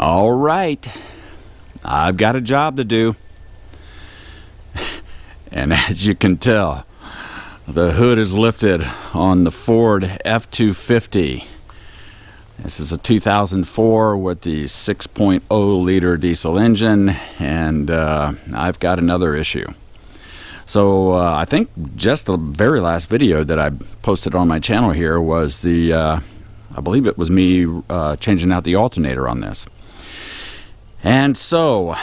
All right, I've got a job to do. And as you can tell, the hood is lifted on the Ford F250. This is a 2004 with the 6.0 liter diesel engine, and I've got another issue. So I think just the very last video that I posted on my channel here was the, I believe it was me changing out the alternator on this. And so,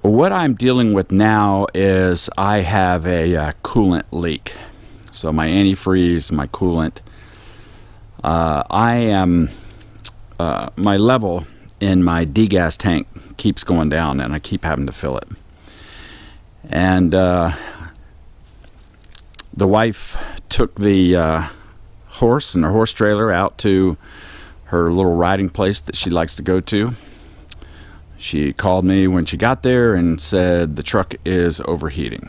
what I'm dealing with now is I have a coolant leak. So my antifreeze, my coolant, my level in my Degas tank keeps going down, and I keep having to fill it. And the wife took the horse and her horse trailer out to her little riding place that she likes to go to. She called me when she got there and said the truck is overheating.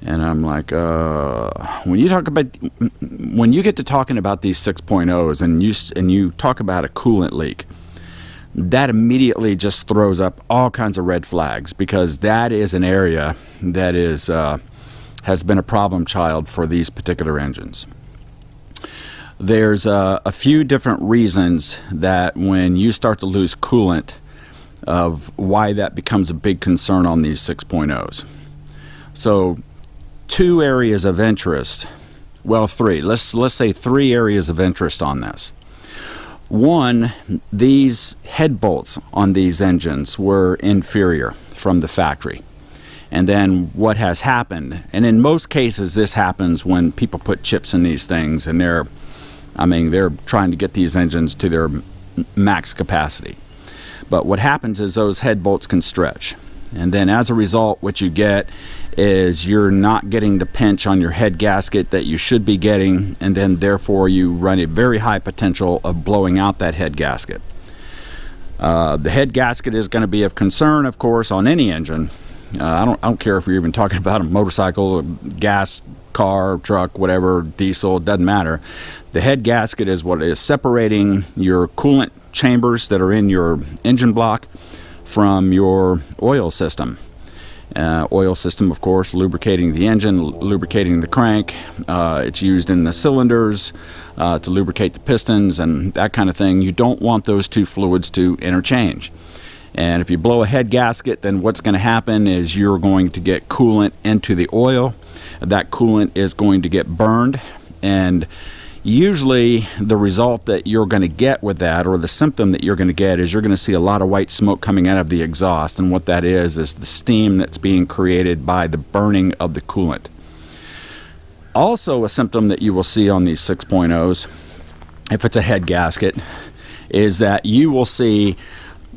And I'm like, when you get to talking about these 6.0s and you talk about a coolant leak, that immediately just throws up all kinds of red flags, because that is an area that is has been a problem child for these particular engines. There's a few different reasons that when you start to lose coolant, of why that becomes a big concern on these 6.0s. So two areas of interest, well, three. Let's say three areas of interest on this. One, these head bolts on these engines were inferior from the factory. And then what has happened, and in most cases this happens when people put chips in these things and they're trying to get these engines to their max capacity. But what happens is those head bolts can stretch. And then as a result, what you get is you're not getting the pinch on your head gasket that you should be getting, and then therefore you run a very high potential of blowing out that head gasket. The head gasket is going to be of concern, of course, on any engine. I don't care if you're even talking about a motorcycle, a gas car, truck, whatever, diesel, it doesn't matter. The head gasket is what is separating your coolant chambers that are in your engine block from your oil system. Oil system, of course, lubricating the engine, lubricating the crank. It's used in the cylinders to lubricate the pistons and that kind of thing. You don't want those two fluids to interchange. And if you blow a head gasket, then what's going to happen is you're going to get coolant into the oil. That coolant is going to get burned, and usually the result that you're going to get with that, or the symptom that you're going to get, is you're going to see a lot of white smoke coming out of the exhaust, and what that is the steam that's being created by the burning of the coolant. Also, a symptom that you will see on these 6.0s, if it's a head gasket, is that you will see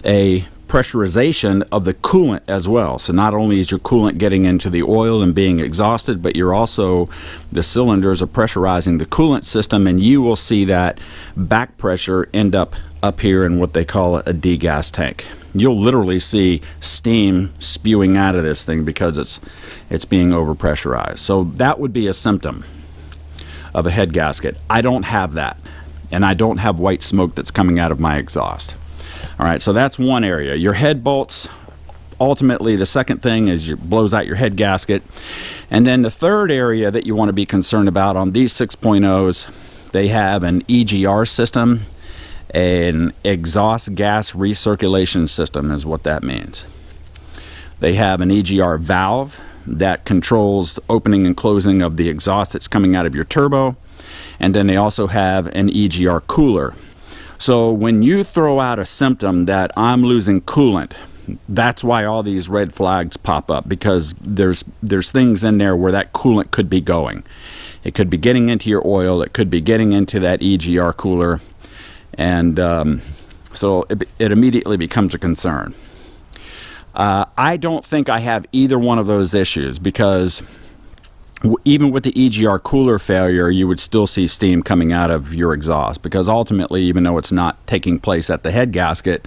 a pressurization of the coolant as well. So not only is your coolant getting into the oil and being exhausted, but you're also, the cylinders are pressurizing the coolant system, and you will see that back pressure end up here in what they call a degas tank. You'll literally see steam spewing out of this thing because it's being overpressurized. So that would be a symptom of a head gasket. I don't have that, and I don't have white smoke that's coming out of my exhaust. All right, so that's one area. Your head bolts, ultimately the second thing is it blows out your head gasket. And then the third area that you want to be concerned about on these 6.0s, they have an EGR system, an exhaust gas recirculation system is what that means. They have an EGR valve that controls the opening and closing of the exhaust that's coming out of your turbo. And then they also have an EGR cooler. So when you throw out a symptom that I'm losing coolant, that's why all these red flags pop up, because there's things in there where that coolant could be going. It could be getting into your oil, it could be getting into that EGR cooler, and so it immediately becomes a concern. I don't think I have either one of those issues, because even with the EGR cooler failure, you would still see steam coming out of your exhaust, because ultimately, even though it's not taking place at the head gasket,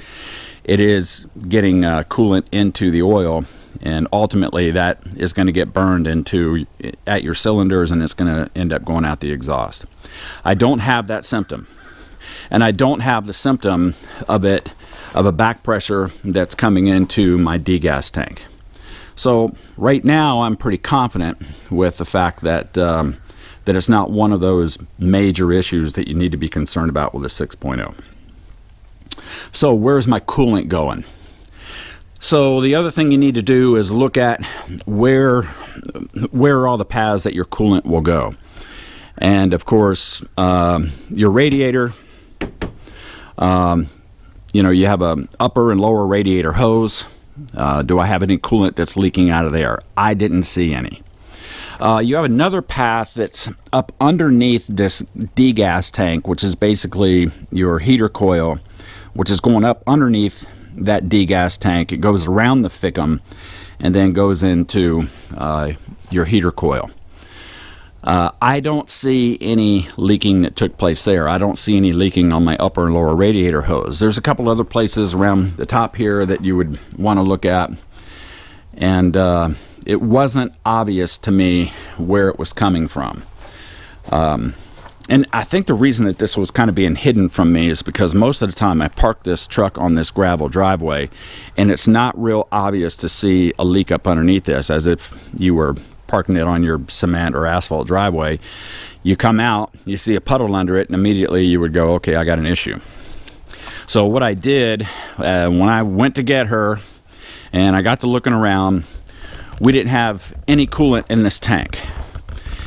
it is getting coolant into the oil, and ultimately that is going to get burned into at your cylinders, and it's going to end up going out the exhaust. I don't have that symptom, and I don't have the symptom of a back pressure that's coming into my degas tank. So right now I'm pretty confident with the fact that that it's not one of those major issues that you need to be concerned about with a 6.0. So where's my coolant going? So the other thing you need to do is look at where are all the paths that your coolant will go. And of course, your radiator, you have a upper and lower radiator hose. Do I have any coolant that's leaking out of there? I didn't see any. You have another path that's up underneath this degas tank, which is basically your heater coil, which is going up underneath that degas tank. It goes around the ficum and then goes into your heater coil. I don't see any leaking that took place there. I don't see any leaking on my upper and lower radiator hose. There's a couple other places around the top here that you would want to look at, and it wasn't obvious to me where it was coming from. And I think the reason that this was kind of being hidden from me is because most of the time I park this truck on this gravel driveway, and it's not real obvious to see a leak up underneath this, as if you were parking it on your cement or asphalt driveway. You come out, you see a puddle under it, and immediately you would go, okay, I got an issue. So what I did, when I went to get her and I got to looking around, we didn't have any coolant in this tank.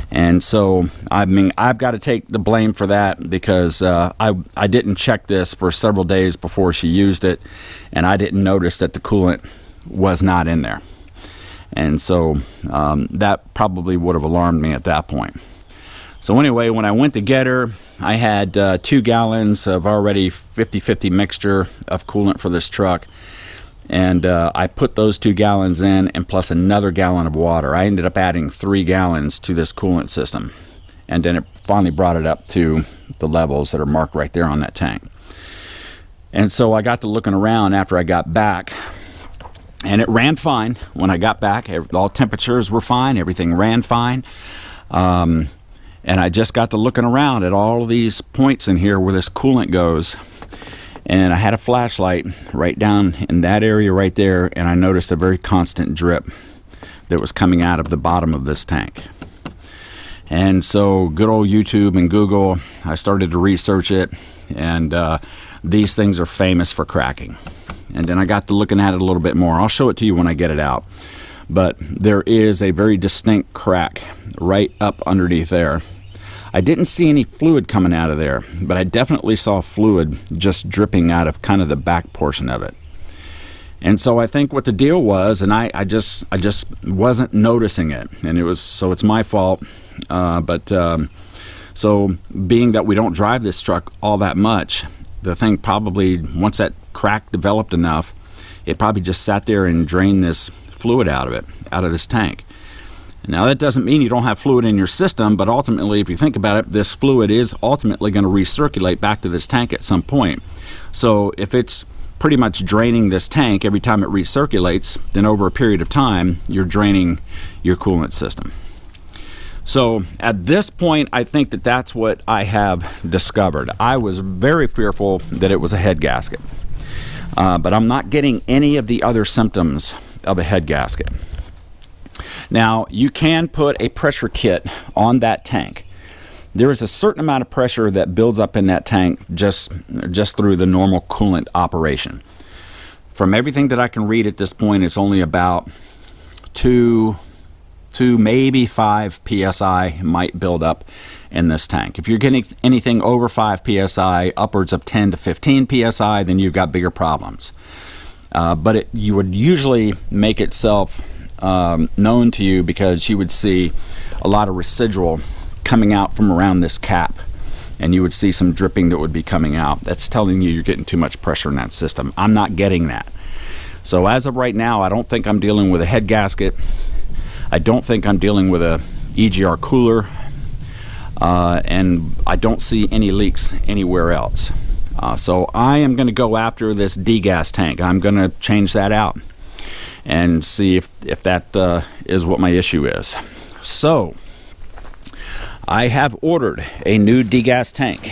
And so, I mean, I've got to take the blame for that, because I didn't check this for several days before she used it, and I didn't notice that the coolant was not in there. And so that probably would have alarmed me at that point. So anyway, when I went to get her, I had 2 gallons of already 50-50 mixture of coolant for this truck. And I put those 2 gallons in, and plus another gallon of water. I ended up adding 3 gallons to this coolant system. And then it finally brought it up to the levels that are marked right there on that tank. And so I got to looking around after I got back, and it ran fine when I got back. All temperatures were fine. Everything ran fine. And I just got to looking around at all of these points in here where this coolant goes. And I had a flashlight right down in that area right there, and I noticed a very constant drip that was coming out of the bottom of this tank. And so good old YouTube and Google, I started to research it, and these things are famous for cracking. And then I got to looking at it a little bit more. I'll show it to you when I get it out. But there is a very distinct crack right up underneath there. I didn't see any fluid coming out of there, but I definitely saw fluid just dripping out of kind of the back portion of it. And so I think what the deal was, and I just wasn't noticing it, and it's my fault. So being that we don't drive this truck all that much, the thing probably, once that crack developed enough, it probably just sat there and drained this fluid out of this tank. Now, that doesn't mean you don't have fluid in your system, but ultimately, if you think about it, this fluid is ultimately going to recirculate back to this tank at some point. So if it's pretty much draining this tank every time it recirculates, then over a period of time, you're draining your coolant system. So at this point, I think that that's what I have discovered. I was very fearful that it was a head gasket, but I'm not getting any of the other symptoms of a head gasket. Now, you can put a pressure kit on that tank. There is a certain amount of pressure that builds up in that tank just through the normal coolant operation. From everything that I can read at this point, it's only about 2 maybe 5 psi might build up in this tank. If you're getting anything over 5 psi, upwards of 10 to 15 psi, then you've got bigger problems. But you would usually make itself known to you because you would see a lot of residual coming out from around this cap, and you would see some dripping that would be coming out. That's telling you you're getting too much pressure in that system. I'm not getting that. So as of right now, I don't think I'm dealing with a head gasket. I don't think I'm dealing with a EGR cooler, and I don't see any leaks anywhere else. So I am going to go after this degas tank. I'm going to change that out. and see if that is what my issue is. So I have ordered a new Degas tank,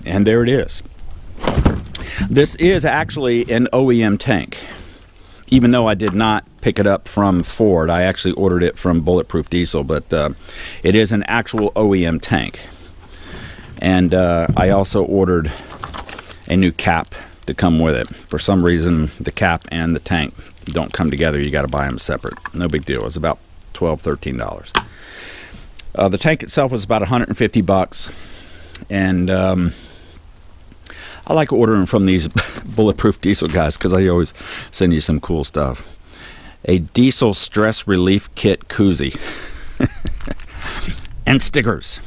and there it is. This is actually an OEM tank, even though I did not pick it up from Ford. I actually ordered it from Bulletproof Diesel, but it is an actual OEM tank. And I also ordered a new cap to come with it. For some reason, the cap and the tank don't come together. You got to buy them separate. No big deal. It's about $12–13. The tank itself was about 150 bucks, and I like ordering from these Bulletproof Diesel guys because they always send you some cool stuff. A diesel stress relief kit koozie and stickers.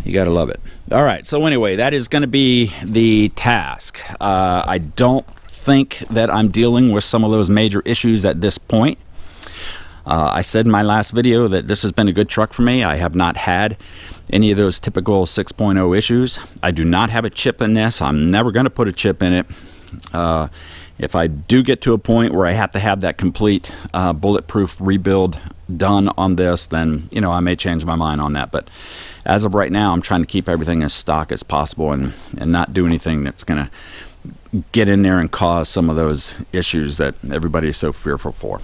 You gotta love it. All right, so anyway, that is going to be the task. I don't think that I'm dealing with some of those major issues at this point. I said in my last video that this has been a good truck for me. I have not had any of those typical 6.0 issues. I do not have a chip in this. I'm never going to put a chip in it. If I do get to a point where I have to have that complete bulletproof rebuild done on this, then I may change my mind on that. But as of right now, I'm trying to keep everything as stock as possible and not do anything that's going to get in there and cause some of those issues that everybody is so fearful for.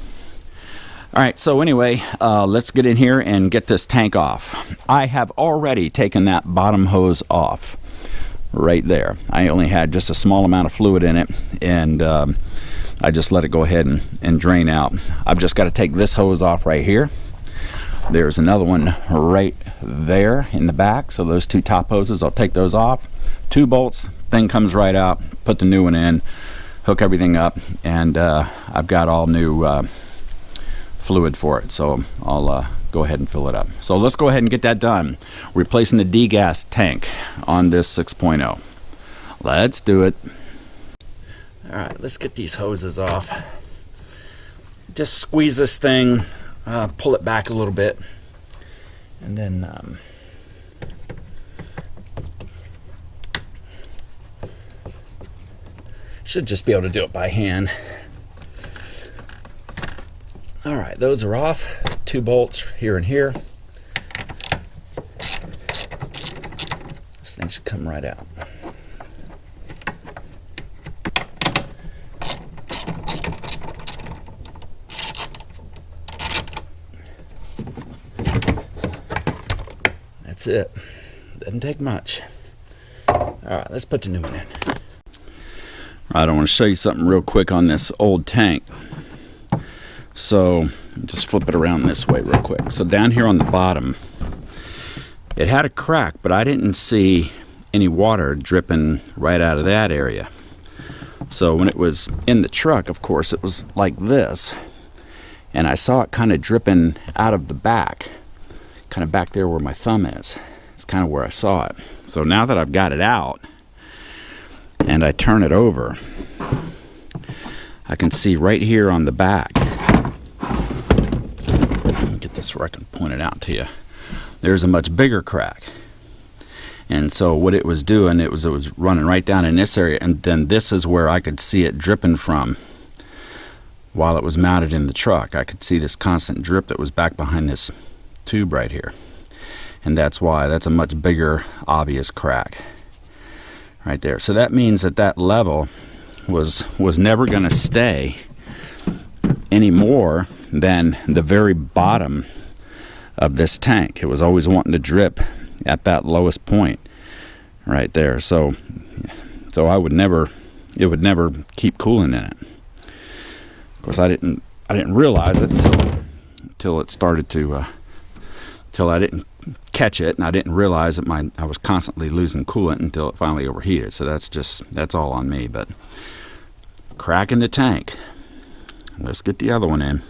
All right, so anyway, let's get in here and get this tank off. I have already taken that bottom hose off right there. I only had just a small amount of fluid in it, and I just let it go ahead and drain out. I've just got to take this hose off right here. There's another one right there in the back, so those two top hoses, I'll take those off. 2 bolts, thing comes right out, put the new one in, hook everything up, and I've got all new fluid for it, so I'll go ahead and fill it up. So let's go ahead and get that done, replacing the Degas tank on this 6.0. Let's do it. All right, let's get these hoses off. Just squeeze this thing, pull it back a little bit, and then should just be able to do it by hand. All right, those are off. 2 bolts here and here. This thing should come right out. That's it. Doesn't take much. All right, let's put the new one in. All right, I want to show you something real quick on this old tank. So just flip it around this way real quick. So down here on the bottom, it had a crack, but I didn't see any water dripping right out of that area. So when it was in the truck, of course, it was like this, and I saw it kind of dripping out of the back, kind of back there where my thumb is. It's kind of where I saw it. So now that I've got it out and I turn it over, I can see right here on the back. This where I can point it out to you. There's a much bigger crack, and so what it was doing, it was running right down in this area, and then this is where I could see it dripping from while it was mounted in the truck. I could see this constant drip that was back behind this tube right here, and that's why. That's a much bigger obvious crack right there. So that means that level was never going to stay any more than the very bottom of this tank. It was always wanting to drip at that lowest point right there. So I would never, it would never keep cooling in it. Of course, I didn't realize it until it started to till I didn't catch it, and I didn't realize that I was constantly losing coolant until it finally overheated. So that's all on me. But crack in the tank. Let's get the other one in.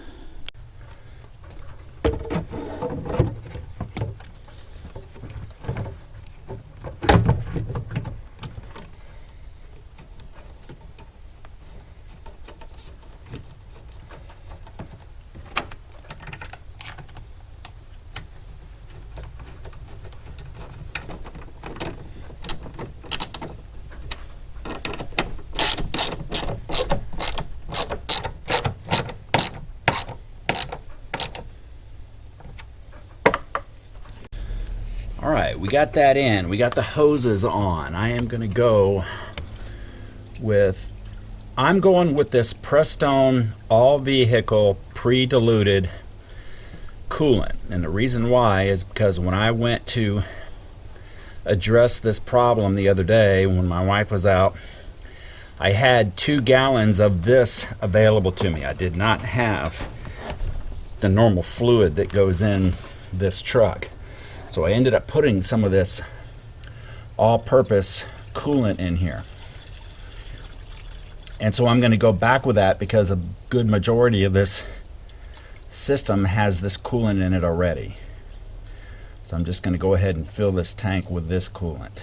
All right, we got that in. We got the hoses on. I am going to go with, I'm going with this Prestone all vehicle pre-diluted coolant. And the reason why is because when I went to address this problem the other day when my wife was out, I had 2 gallons of this available to me. I did not have the normal fluid that goes in this truck. So I ended up putting some of this all-purpose coolant in here. And so I'm going to go back with that because a good majority of this system has this coolant in it already. So I'm just going to go ahead and fill this tank with this coolant.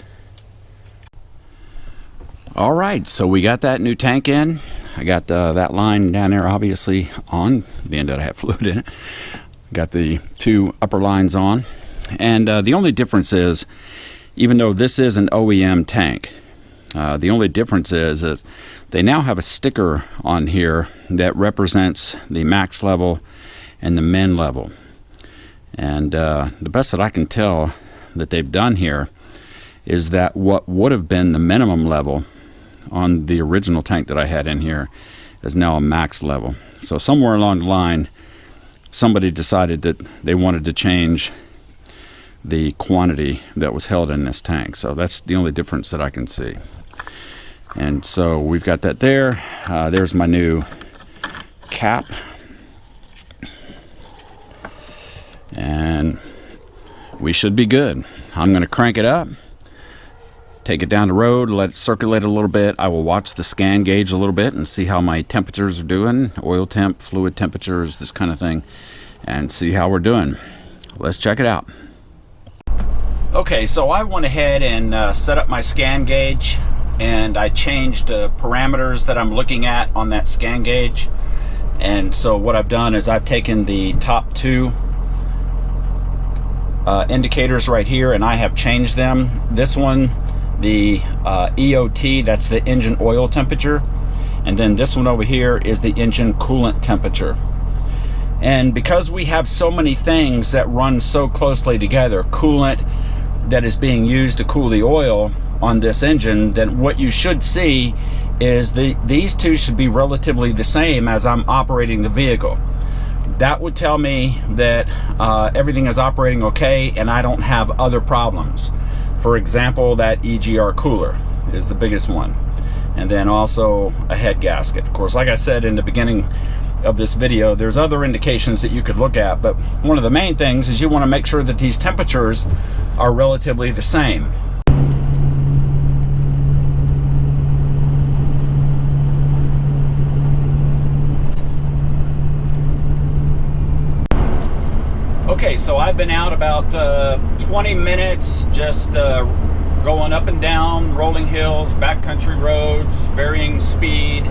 All right, so we got that new tank in. I got that line down there obviously on, being that I have fluid in it. Got the 2 upper lines on. And the only difference is, even though this is an OEM tank, the only difference is they now have a sticker on here that represents the max level and the min level. And the best that I can tell that they've done here is that what would have been the minimum level on the original tank that I had in here is now a max level. So somewhere along the line, somebody decided that they wanted to change the quantity that was held in this tank. So that's the only difference that I can see. And so we've got that there. There's my new cap. And we should be good. I'm going to crank it up, take it down the road, let it circulate a little bit. I will watch the scan gauge a little bit and see how my temperatures are doing, oil temp, fluid temperatures, this kind of thing, and see how we're doing. Let's check it out. Okay, so I went ahead and set up my scan gauge, and I changed parameters that I'm looking at on that scan gauge. And so what I've done is I've taken the top 2 indicators right here and I have changed them. This one, the EOT, that's the engine oil temperature, and then this one over here is the engine coolant temperature. And because we have so many things that run so closely together, coolant that is being used to cool the oil on this engine, then what you should see is these 2 should be relatively the same as I'm operating the vehicle. That would tell me that everything is operating okay and I don't have other problems. For example, that EGR cooler is the biggest one. And then also a head gasket. Of course, like I said in the beginning of this video, there's other indications that you could look at, but one of the main things is you want to make sure that these temperatures are relatively the same. Okay, so I've been out about 20 minutes just going up and down rolling hills, backcountry roads, varying speed,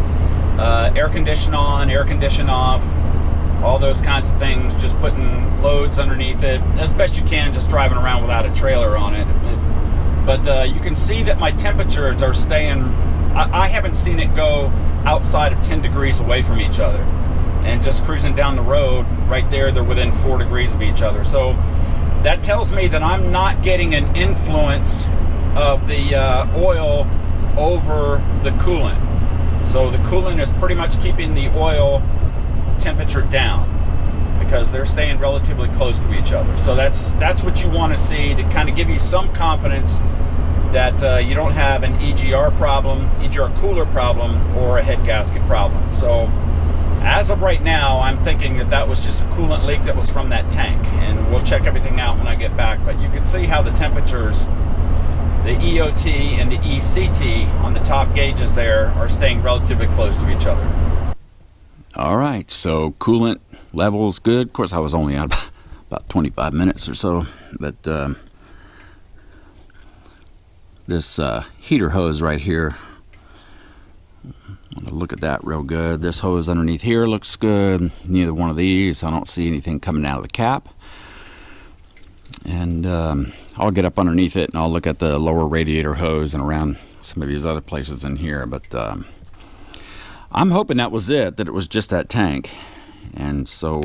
air condition on, air condition off, all those kinds of things, just putting loads underneath it as best you can, just driving around without a trailer on it. But you can see that my temperatures are staying, I haven't seen it go outside of 10 degrees away from each other. And just cruising down the road, right there, they're within 4 degrees of each other. So that tells me that I'm not getting an influence of the oil over the coolant. So the coolant is pretty much keeping the oil temperature down because they're staying relatively close to each other. So that's what you want to see to kind of give you some confidence that you don't have an EGR problem, EGR cooler problem, or a head gasket problem. So as of right now, I'm thinking that that was just a coolant leak that was from that tank, and we'll check everything out when I get back. But you can see how the temperatures, the EOT and the ECT on the top gauges there, are staying relatively close to each other. All right, so coolant levels good. Of course, I was only out about 25 minutes or so, but this heater hose right here, I'm gonna look at that real good. This hose underneath here looks good. Neither one of these, I don't see anything coming out of the cap. And I'll get up underneath it and I'll look at the lower radiator hose and around some of these other places in here. But I'm hoping that was it, that it was just that tank. And so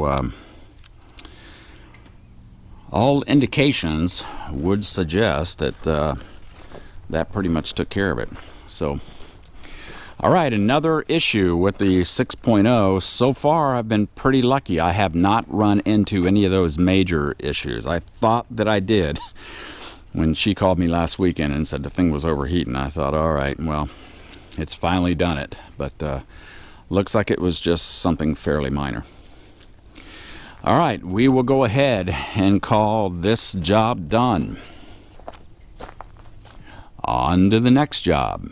all indications would suggest that that pretty much took care of it. So, all right, another issue with the 6.0. So far, I've been pretty lucky. I have not run into any of those major issues. I thought that I did when she called me last weekend and said the thing was overheating. I thought, all right, well, it's finally done it. But looks like it was just something fairly minor. All right, we will go ahead and call this job done. On to the next job.